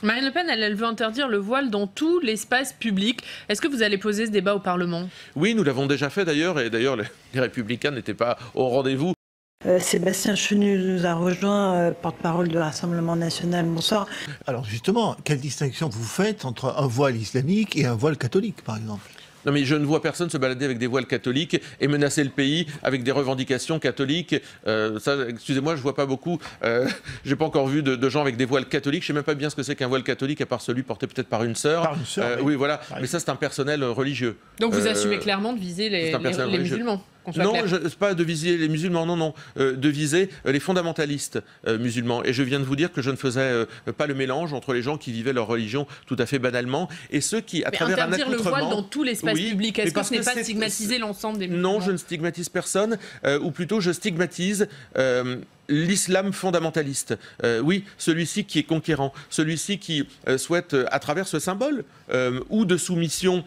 Marine Le Pen, elle veut interdire le voile dans tout l'espace public. Est-ce que vous allez poser ce débat au Parlement? Oui, nous l'avons déjà fait d'ailleurs, et d'ailleurs les Républicains n'étaient pas au rendez-vous. Sébastien Chenu nous a rejoint, porte-parole du Rassemblement national. Bonsoir. Alors justement, quelle distinction vous faites entre un voile islamique et un voile catholique, par exemple? Non mais je ne vois personne se balader avec des voiles catholiques et menacer le pays avec des revendications catholiques. Ça, excusez-moi, je vois pas beaucoup. J'ai pas encore vu de gens avec des voiles catholiques. Je sais même pas bien ce que c'est qu'un voile catholique, à part celui porté peut-être par une sœur. Par une sœur, oui, voilà. Mais ça, c'est un personnel religieux. Donc vous assumez clairement de viser les musulmans? Non, pas de viser les musulmans, non, de viser les fondamentalistes musulmans. Et je viens de vous dire que je ne faisais pas le mélange entre les gens qui vivaient leur religion tout à fait banalement et ceux qui, à travers un accoutrement... Interdire le voile dans tout l'espace public, est-ce que ce n'est pas stigmatiser l'ensemble des musulmans? Non, je ne stigmatise personne, ou plutôt je stigmatise... l'islam fondamentaliste, oui, celui-ci qui est conquérant, celui-ci qui souhaite, à travers ce symbole, ou de soumission,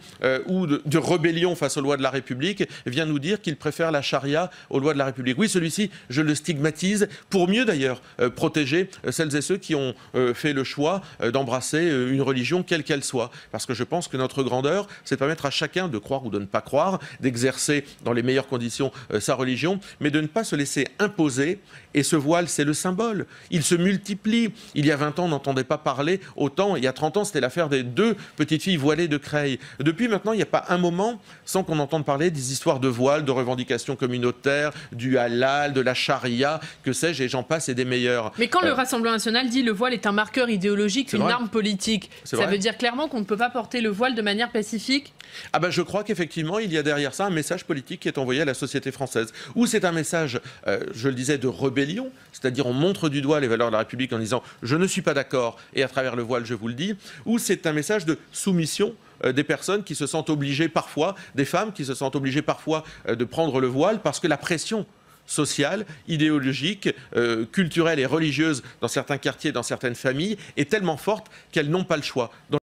ou de rébellion face aux lois de la République, vient nous dire qu'il préfère la charia aux lois de la République. Oui, celui-ci, je le stigmatise, pour mieux d'ailleurs protéger celles et ceux qui ont fait le choix d'embrasser une religion quelle qu'elle soit. Parce que je pense que notre grandeur, c'est de permettre à chacun de croire ou de ne pas croire, d'exercer dans les meilleures conditions sa religion, mais de ne pas se laisser imposer. Et ce voile, c'est le symbole. Il se multiplie. Il y a 20 ans, on n'entendait pas parler autant. Il y a 30 ans, c'était l'affaire des 2 petites filles voilées de Creil. Depuis maintenant, il n'y a pas un moment sans qu'on entende parler des histoires de voile, de revendications communautaires, du halal, de la charia, que sais-je, et j'en passe, et des meilleurs. Mais quand le Rassemblement national dit le voile est un marqueur idéologique, une arme politique, ça veut dire clairement qu'on ne peut pas porter le voile de manière pacifique? Ah ben, je crois qu'effectivement, il y a derrière ça un message politique qui est envoyé à la société française. Ou c'est un message, je le disais, de rébellion, c'est-à-dire on montre du doigt les valeurs de la République en disant « je ne suis pas d'accord » et à travers le voile, je vous le dis. Ou c'est un message de soumission des personnes qui se sentent obligées parfois, des femmes qui se sentent obligées parfois de prendre le voile parce que la pression sociale, idéologique, culturelle et religieuse dans certains quartiers, dans certaines familles, est tellement forte qu'elles n'ont pas le choix.